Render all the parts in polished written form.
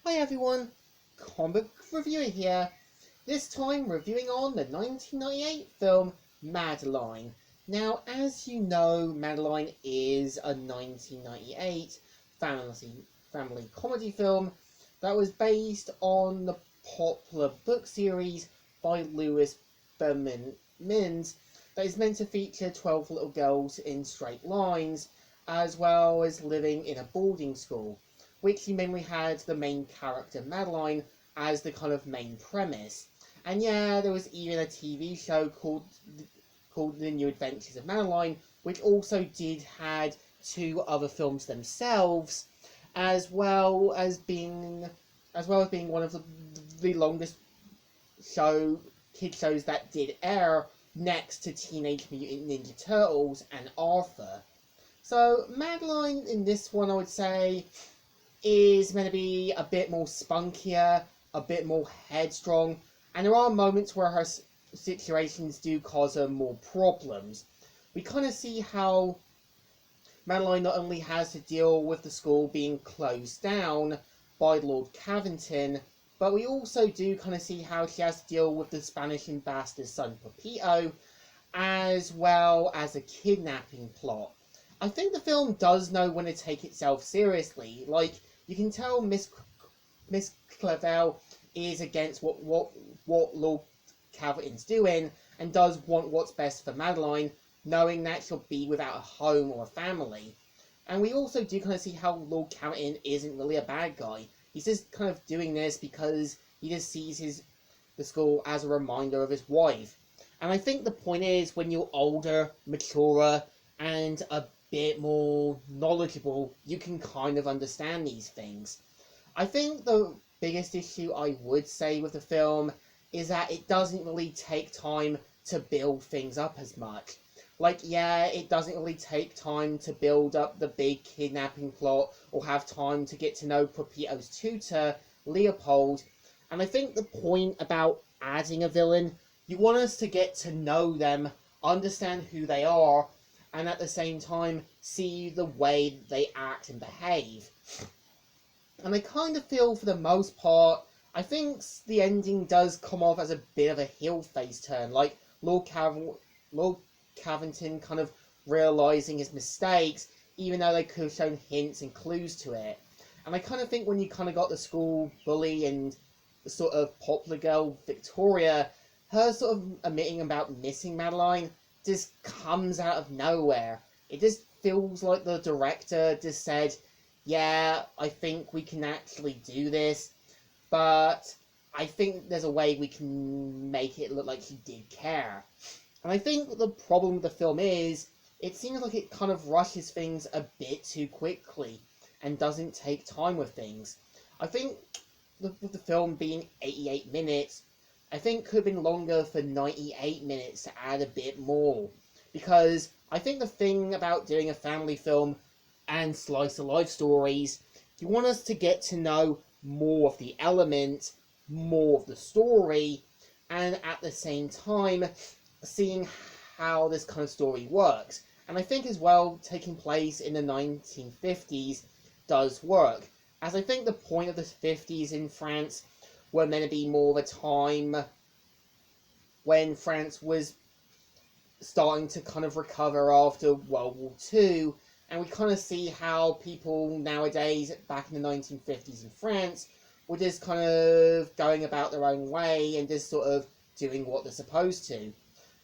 Hi everyone, comic reviewer here. This time reviewing on the 1998 film Madeline. Now, as you know, Madeline is a 1998 family comedy film that was based on the popular book series by Lewis Berman Mins that is meant to feature 12 little girls in straight lines, as well as living in a boarding school, which mainly had the main character Madeline as the kind of main premise. And yeah, there was even a TV show called The New Adventures of Madeline, which also did had two other films themselves, as well as being one of the longest kid shows that did air, next to Teenage Mutant Ninja Turtles and Arthur. So Madeline in this one, I would say, is meant to be a bit more spunkier, a bit more headstrong, and there are moments where her situations do cause her more problems. We kind of see how Madeline not only has to deal with the school being closed down by Lord Cavington, but we also do kind of see how she has to deal with the Spanish ambassador's son Pepito, as well as a kidnapping plot. I think the film does know when to take itself seriously. Like, you can tell Miss Clavel is against what Lord Cavington's doing and does want what's best for Madeline, knowing that she'll be without a home or a family. And we also do kind of see how Lord Cavington isn't really a bad guy. He's just kind of doing this because he just sees the school as a reminder of his wife. And I think the point is, when you're older, maturer, and a bit more knowledgeable, you can kind of understand these things. I think the biggest issue I would say with the film is that it doesn't really take time to build things up as much. Like, yeah, it doesn't really take time to build up the big kidnapping plot or have time to get to know Pepito's tutor, Leopold. And I think the point about adding a villain, you want us to get to know them, understand who they are, and at the same time see the way they act and behave. And I kind of feel, for the most part, I think the ending does come off as a bit of a heel-face turn, like Lord Cavington kind of realising his mistakes, even though they could have shown hints and clues to it. And I kind of think when you kind of got the school bully and the sort of popular girl Victoria, her sort of admitting about missing Madeline just comes out of nowhere. It just feels like the director just said, yeah, I think we can actually do this, but I think there's a way we can make it look like he did care. And I think the problem with the film is, it seems like it kind of rushes things a bit too quickly and doesn't take time with things. I think with the film being 88 minutes, I think could have been longer for 98 minutes to add a bit more. Because I think the thing about doing a family film and slice of life stories, you want us to get to know more of the element, more of the story, and at the same time seeing how this kind of story works. And I think as well, taking place in the 1950s does work, as I think the point of the 50s in France were meant to be more of a time when France was starting to kind of recover after World War II, and we kind of see how people nowadays, back in the 1950s in France, were just kind of going about their own way and just sort of doing what they're supposed to.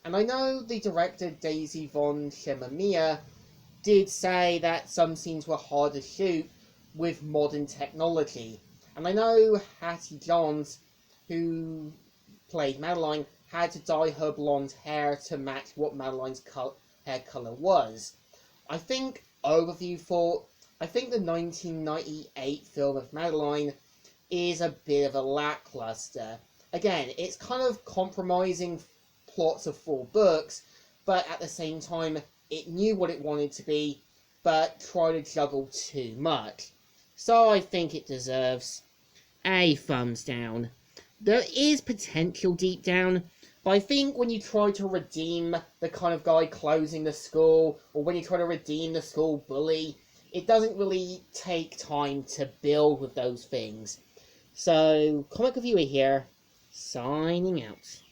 And I know the director Daisy von Shemamia did say that some scenes were hard to shoot with modern technology. And I know Hattie Johns, who played Madeline, had to dye her blonde hair to match what Madeline's hair colour was. I think, overview thought, I think the 1998 film of Madeline is a bit of a lackluster. Again, it's kind of compromising plots of 4 books, but at the same time, it knew what it wanted to be, but tried to juggle too much. So I think it deserves a thumbs down. There is potential deep down, but I think when you try to redeem the kind of guy closing the school, or when you try to redeem the school bully, it doesn't really take time to build with those things. So, comic reviewer here, signing out.